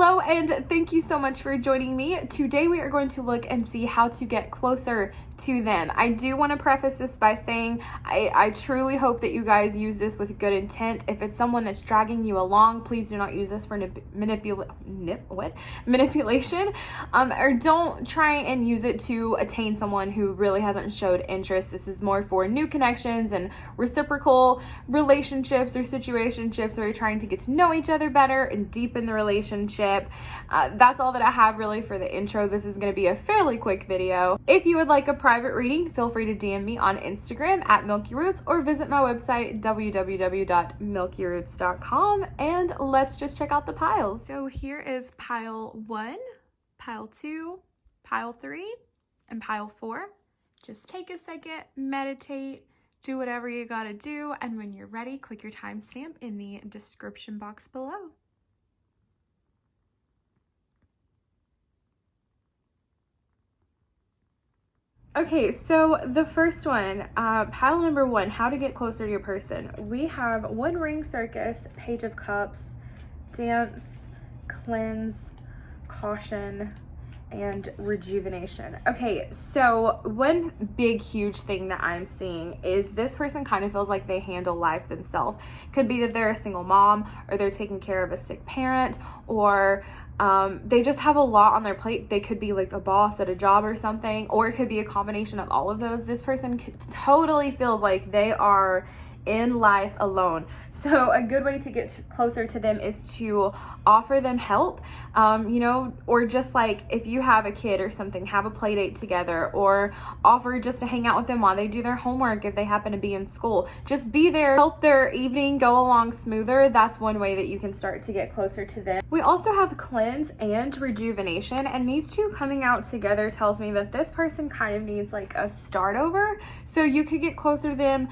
Hello, and thank you so much for joining me. Today we are going to look and see how to get closer to them. I do want to preface this by saying I truly hope that you guys use this with good intent. If it's someone that's dragging you along, please do not use this for manipulation, or don't try and use it to attain someone who really hasn't showed interest. This is more for new connections and reciprocal relationships or situationships where you're trying to get to know each other better and deepen the relationship. That's all that I have really for the intro. This is going to be a fairly quick video. If you would like a private reading, feel free to DM me on Instagram at Milky Roots or visit my website www.milkyroots.com, and let's just check out the piles. So here is pile 1, pile 2, pile 3, and pile 4. Just take a second, meditate, do whatever you gotta do, and when you're ready, click your timestamp in the description box below. Okay, so the first one, pile number 1, how to get closer to your person. We have One Ring Circus, Page of Cups, Dance, Cleanse, Caution, and Rejuvenation. Okay, so one big huge thing that I'm seeing is this person kind of feels like they handle life themselves. Could be that they're a single mom, or they're taking care of a sick parent, or they just have a lot on their plate. They could be like a boss at a job or something, or it could be a combination of all of those. This person totally feels like they are in life alone. So a good way to get closer to them is to offer them help, or just like if you have a kid or something, have a play date together, or offer just to hang out with them while they do their homework if they happen to be in school. Just be there, help their evening go along smoother. That's one way that you can start to get closer to them. We also have Cleanse and Rejuvenation, and these two coming out together tells me that this person kind of needs like a start over. So you could get closer to them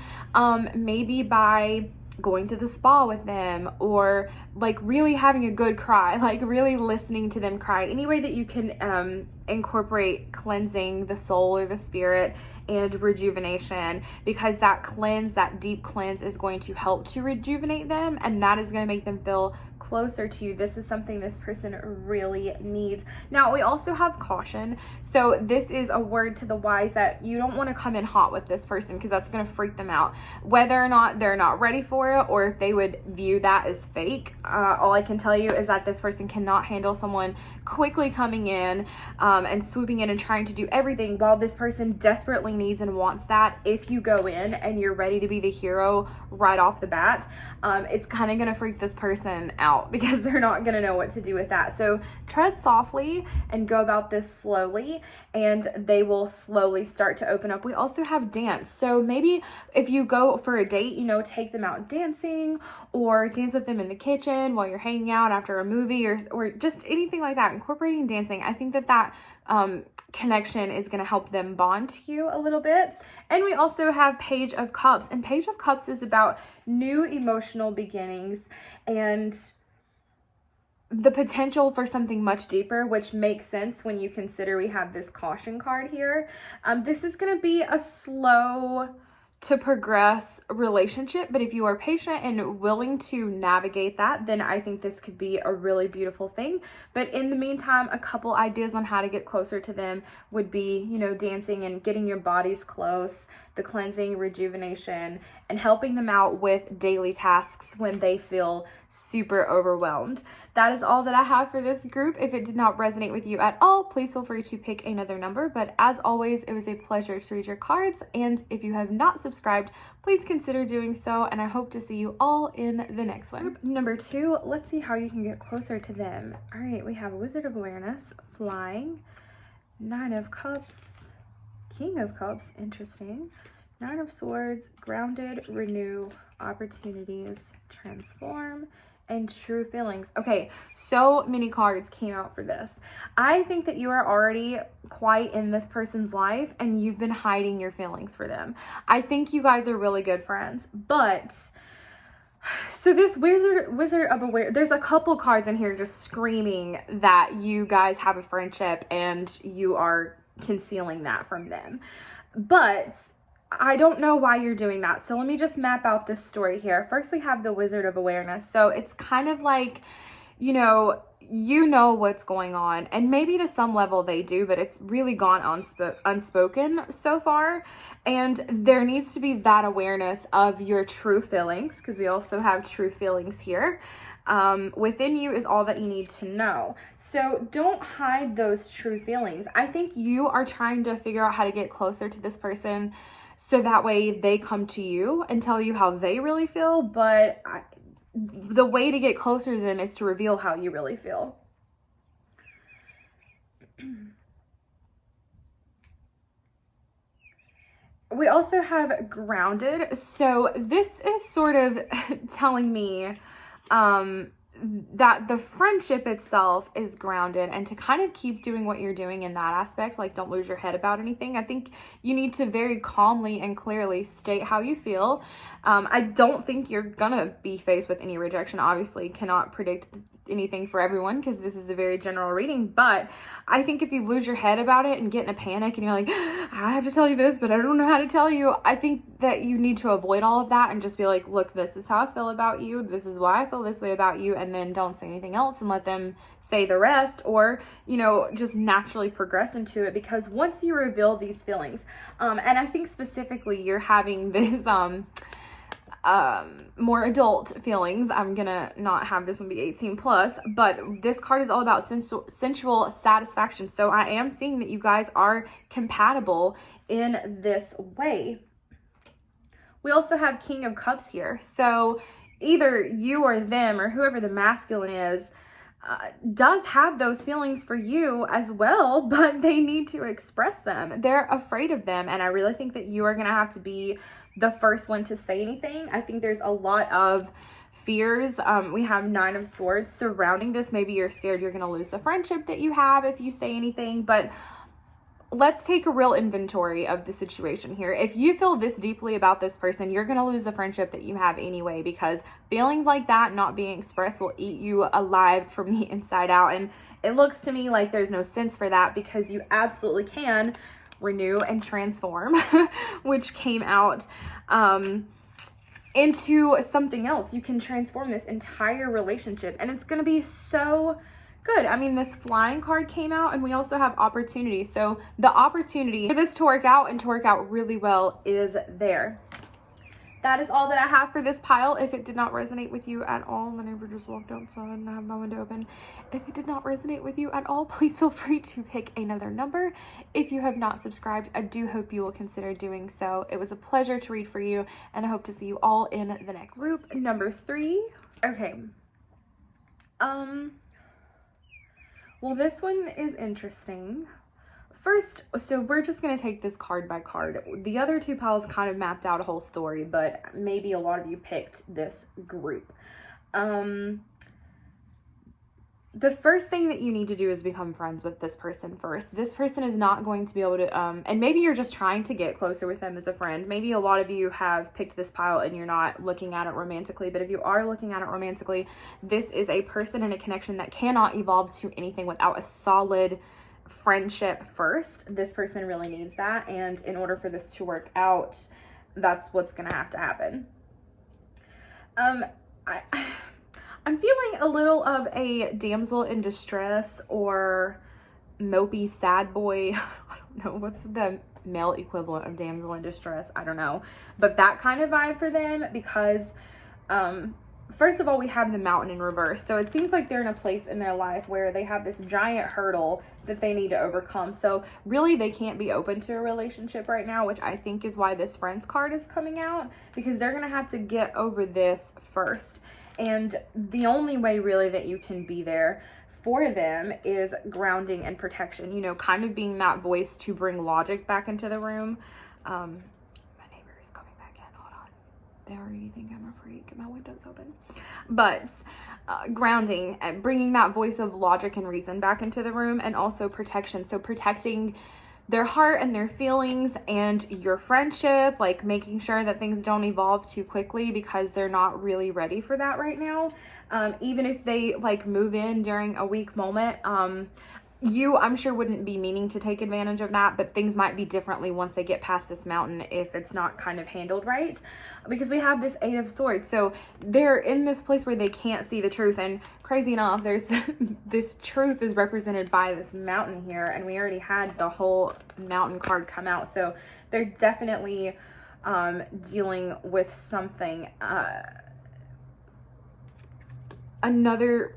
maybe by going to the spa with them, or like really having a good cry, like really listening to them cry. Any way that you can incorporate cleansing the soul or the spirit and rejuvenation, because that cleanse, that deep cleanse, is going to help to rejuvenate them, and that is going to make them feel closer to you. This is something this person really needs. Now we also have Caution. So this is a word to the wise that you don't want to come in hot with this person, because that's going to freak them out. Whether or not they're not ready for it, or if they would view that as fake, all I can tell you is that this person cannot handle someone quickly coming in and swooping in and trying to do everything, while this person desperately needs and wants that. If you go in and you're ready to be the hero right off the bat, it's kind of going to freak this person out, because they're not going to know what to do with that. So tread softly and go about this slowly, and they will slowly start to open up. We also have Dance. So maybe if you go for a date, take them out dancing, or dance with them in the kitchen while you're hanging out after a movie, or just anything like that. Incorporating dancing, I think that connection is going to help them bond to you a little bit. And we also have Page of Cups, and Page of Cups is about new emotional beginnings and the potential for something much deeper, which makes sense when you consider we have this Caution card here. This is going to be a slow to progress relationship, but if you are patient and willing to navigate that, then I think this could be a really beautiful thing. But in the meantime, a couple ideas on how to get closer to them would be, dancing and getting your bodies close, the cleansing, rejuvenation, and helping them out with daily tasks when they feel super overwhelmed. That is all that I have for this group. If it did not resonate with you at all, please feel free to pick another number. But as always, it was a pleasure to read your cards. And if you have not subscribed, please consider doing so. And I hope to see you all in the next one. Group number 2, let's see how you can get closer to them. All right, we have Wizard of Awareness, Flying, 9 of Cups, King of Cups, interesting, 9 of Swords, Grounded, Renew, Opportunities, Transform, and True Feelings. Okay, so many cards came out for this. I think that you are already quite in this person's life, and you've been hiding your feelings for them. I think you guys are really good friends, but so this Wizard of Awareness, there's a couple cards in here just screaming that you guys have a friendship and you are concealing that from them. But I don't know why you're doing that. So let me just map out this story here. First, we have the Wizard of Awareness. So it's kind of like you know what's going on, and maybe to some level they do, but it's really gone unspoken so far. And there needs to be that awareness of your true feelings, because we also have true feelings here. Within you is all that you need to know. So don't hide those true feelings. I think you are trying to figure out how to get closer to this person so that way they come to you and tell you how they really feel. But the way to get closer to them is to reveal how you really feel. We also have grounded. So this is sort of telling me that the friendship itself is grounded, and to kind of keep doing what you're doing in that aspect, like don't lose your head about anything. I think you need to very calmly and clearly state how you feel. I don't think you're gonna be faced with any rejection. Obviously, cannot predict anything for everyone because this is a very general reading, but I think if you lose your head about it and get in a panic and you're like, I have to tell you this, but I don't know how to tell you, I think that you need to avoid all of that and just be like, look, this is how I feel about you, this is why I feel this way about you, and then don't say anything else and let them say the rest, or just naturally progress into it. Because once you reveal these feelings, and I think specifically you're having this more adult feelings. I'm gonna not have this one be 18 plus, but this card is all about sensual satisfaction. So I am seeing that you guys are compatible in this way. We also have King of Cups here. So either you or them, or whoever the masculine is, does have those feelings for you as well, but they need to express them. They're afraid of them, and I really think that you are gonna have to be the first one to say anything. I think there's a lot of fears. We have 9 of Swords surrounding this. Maybe you're scared you're going to lose the friendship that you have if you say anything, but let's take a real inventory of the situation here. If you feel this deeply about this person, you're going to lose the friendship that you have anyway, because feelings like that not being expressed will eat you alive from the inside out. And it looks to me like there's no sense for that, because you absolutely can renew and transform, which came out into something else. You can transform this entire relationship, and it's going to be so good. I mean, this flying card came out, and we also have opportunity. So the opportunity for this to work out and to work out really well is there. That is all that I have for this pile. If it did not resonate with you at all, my neighbor just walked outside and I have my window open. If it did not resonate with you at all, please feel free to pick another number. If you have not subscribed, I do hope you will consider doing so. It was a pleasure to read for you, and I hope to see you all in the next group. Number 3. Okay. Well, this one is interesting. First, so we're just going to take this card by card. The other 2 piles kind of mapped out a whole story, but maybe a lot of you picked this group. The first thing that you need to do is become friends with this person first. This person is not going to be able to, and maybe you're just trying to get closer with them as a friend. Maybe a lot of you have picked this pile and you're not looking at it romantically, but if you are looking at it romantically, this is a person and a connection that cannot evolve to anything without a solid friendship first. This person really needs that, and in order for this to work out, that's what's gonna have to happen. I'm feeling a little of a damsel in distress or mopey sad boy. I don't know, what's the male equivalent of damsel in distress? I don't know, but that kind of vibe for them, because first of all, we have the mountain in reverse. So it seems like they're in a place in their life where they have this giant hurdle that they need to overcome. So really, they can't be open to a relationship right now, which I think is why this friends card is coming out, because they're going to have to get over this first. And the only way really that you can be there for them is grounding and protection, kind of being that voice to bring logic back into the room. My neighbor is coming back in. Hold on. They already think I'm a freak. My window's open. But grounding, bringing that voice of logic and reason back into the room, and also protection. So protecting their heart and their feelings and your friendship, like making sure that things don't evolve too quickly, because they're not really ready for that right now. Even if they like move in during a weak moment, you, I'm sure, wouldn't be meaning to take advantage of that, but things might be differently once they get past this mountain if it's not kind of handled right. Because we have this Eight of Swords, so they're in this place where they can't see the truth. And crazy enough, there's this truth is represented by this mountain here, and we already had the whole mountain card come out. So they're definitely dealing with something. Another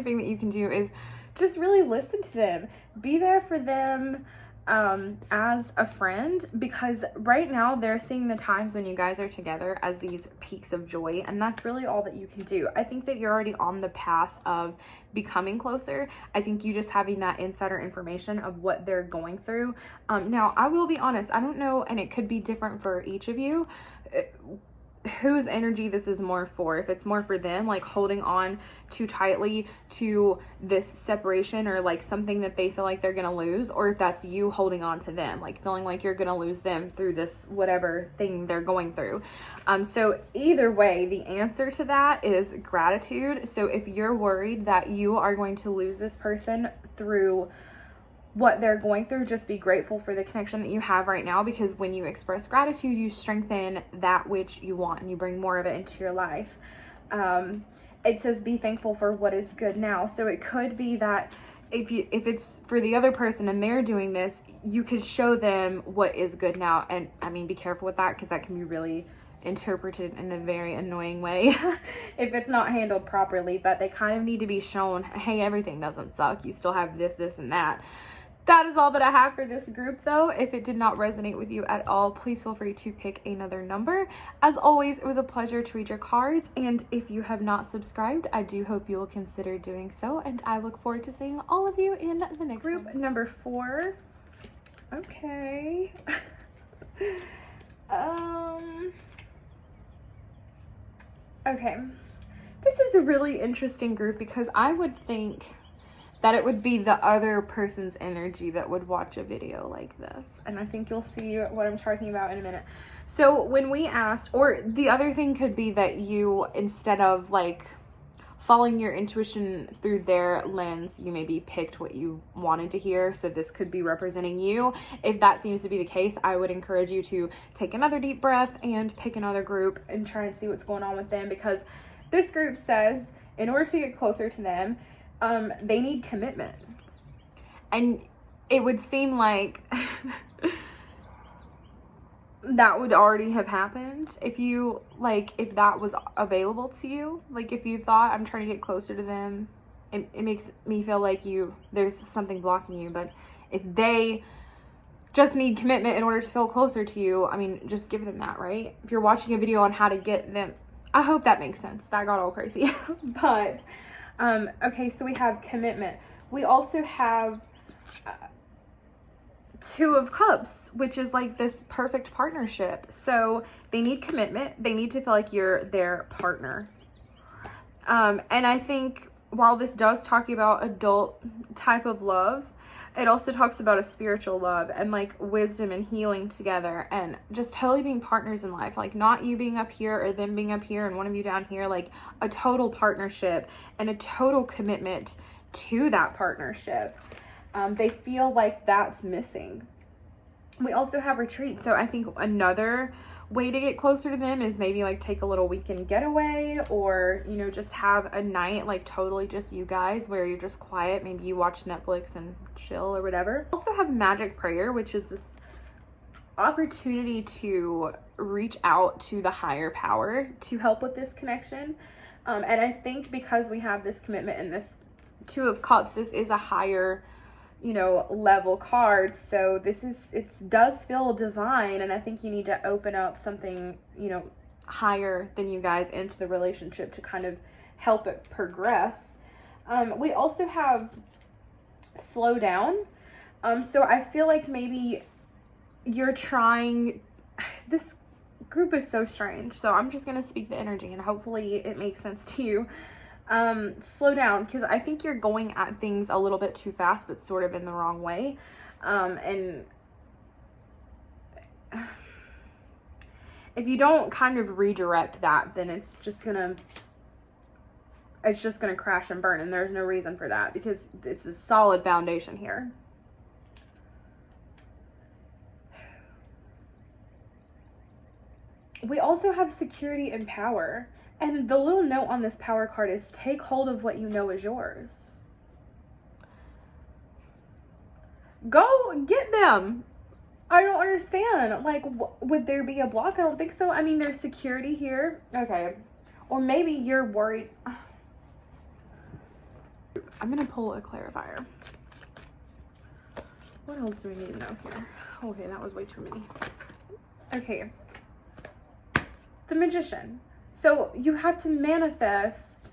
thing that you can do is just really listen to them. Be there for them as a friend, because right now they're seeing the times when you guys are together as these peaks of joy, and that's really all that you can do. I think that you're already on the path of becoming closer. I think you just having that insider information of what they're going through. Now, I will be honest, I don't know, and it could be different for each of you, whose energy this is more for. If it's more for them, like holding on too tightly to this separation or like something that they feel like they're gonna lose, or if that's you holding on to them, like feeling like you're gonna lose them through this whatever thing they're going through. So either way, the answer to that is gratitude. So if you're worried that you are going to lose this person through what they're going through, just be grateful for the connection that you have right now, because when you express gratitude, you strengthen that which you want and you bring more of it into your life. It says be thankful for what is good now. So it could be that if it's for the other person and they're doing this, you could show them what is good now. And I mean, be careful with that, because that can be really interpreted in a very annoying way if it's not handled properly. But they kind of need to be shown, hey, everything doesn't suck, you still have this, this, and that. That is all that I have for this group, though. If it did not resonate with you at all, please feel free to pick another number. As always, it was a pleasure to read your cards, and if you have not subscribed, I do hope you will consider doing so, and I look forward to seeing all of you in the next group. Number 4. Okay. Okay. This is a really interesting group, because I would think that it would be the other person's energy that would watch a video like this. And I think you'll see what I'm talking about in a minute. So when we asked, or the other thing could be that you, instead of like following your intuition through their lens, you maybe picked what you wanted to hear. So this could be representing you. If that seems to be the case, I would encourage you to take another deep breath and pick another group and try and see what's going on with them, because this group says in order to get closer to them, they need commitment. And it would seem like that would already have happened if you, like, if that was available to you. Like, if you thought, I'm trying to get closer to them, it makes me feel like there's something blocking you. But if they just need commitment in order to feel closer to you, I mean, just give them that, right? If you're watching a video on how to get them, I hope that makes sense. That got all crazy. But okay, so we have commitment. We also have Two of Cups, which is like this perfect partnership. So they need commitment. They need to feel like you're their partner. And I think while this does talk about adult type of love, it also talks about a spiritual love and like wisdom and healing together, and just totally being partners in life. Like not you being up here or them being up here and one of you down here, like a total partnership and a total commitment to that partnership. They feel like that's missing. We also have retreat. So I think another way to get closer to them is maybe like take a little weekend getaway, or, you know, just have a night like totally just you guys where you're just quiet. Maybe you watch Netflix and chill or whatever. Also have magic prayer, which is this opportunity to reach out to the higher power to help with this connection. And I think because we have this commitment in this Two of Cups, this is a higher, you know, level card. So it does feel divine, and I think you need to open up something, you know, higher than you guys into the relationship to kind of help it progress. We also have slow down. So I feel like maybe you're trying, this group is so strange, so I'm just going to speak the energy and hopefully it makes sense to you. Slow down, because I think you're going at things a little bit too fast, but sort of in the wrong way. And if you don't kind of redirect that, then it's just gonna it's just going to crash and burn, and there's no reason for that because it's a solid foundation here. We also have security and power. And the little note on this power card is take hold of what you know is yours. Go get them. I don't understand. Like, would there be a block? I don't think so. I mean, there's security here. Okay. Or maybe you're worried. I'm going to pull a clarifier. What else do we need to know here? Okay, that was way too many. Okay. The Magician. So you have to manifest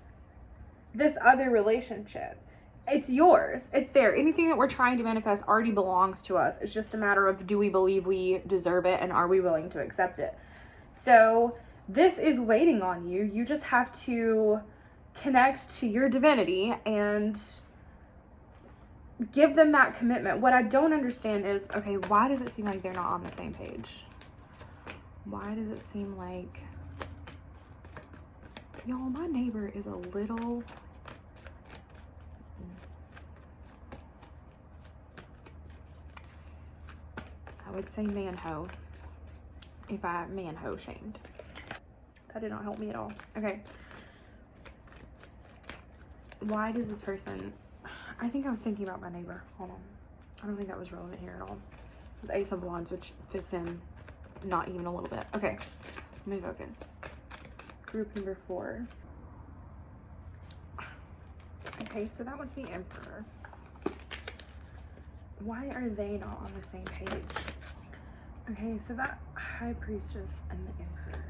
this other relationship. It's yours. It's there. Anything that we're trying to manifest already belongs to us. It's just a matter of, do we believe we deserve it, and are we willing to accept it? So this is waiting on you. You just have to connect to your divinity and give them that commitment. What I don't understand is, okay, why does it seem like they're not on the same page? Why does it seem like... Y'all, my neighbor is a little... I would say manho if I manho shamed. That did not help me at all. Okay. Why does this person... I think I was thinking about my neighbor. Hold on. I don't think that was relevant here at all. It was Ace of Wands, which fits in not even a little bit. Okay. Let me focus. Group number 4. Okay, so that was the Emperor. Why are they not on the same page? Okay, so that High Priestess and the Emperor.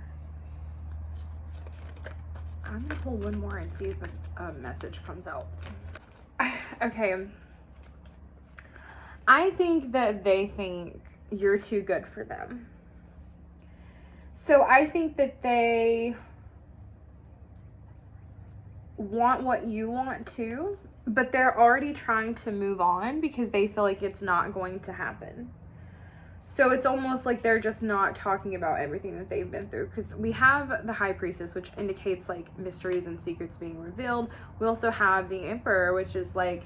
I'm gonna pull one more and see if a message comes out. Okay. I think that they think you're too good for them. So I think that they want what you want too, but they're already trying to move on because they feel like it's not going to happen. So it's almost like they're just not talking about everything that they've been through, because we have the High Priestess, which indicates like mysteries and secrets being revealed. We also have the Emperor, which is like,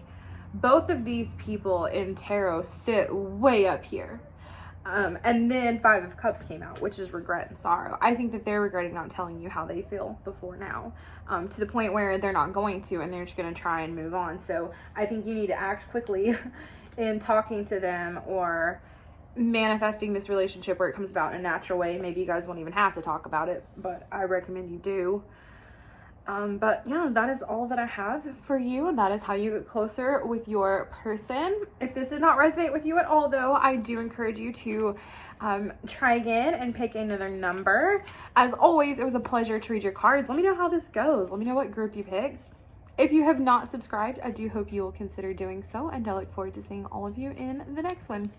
both of these people in tarot sit way up here. And then 5 of Cups came out, which is regret and sorrow. I think that they're regretting not telling you how they feel before now, to the point where they're not going to, and they're just going to try and move on. So I think you need to act quickly in talking to them or manifesting this relationship where it comes about in a natural way. Maybe you guys won't even have to talk about it, but I recommend you do. But yeah, that is all that I have for you, and that is how you get closer with your person. If this did not resonate with you at all, though, I do encourage you to try again and pick another number. As always, it was a pleasure to read your cards. Let me know how this goes. Let me know what group you picked. If you have not subscribed, I do hope you will consider doing so, and I look forward to seeing all of you in the next one.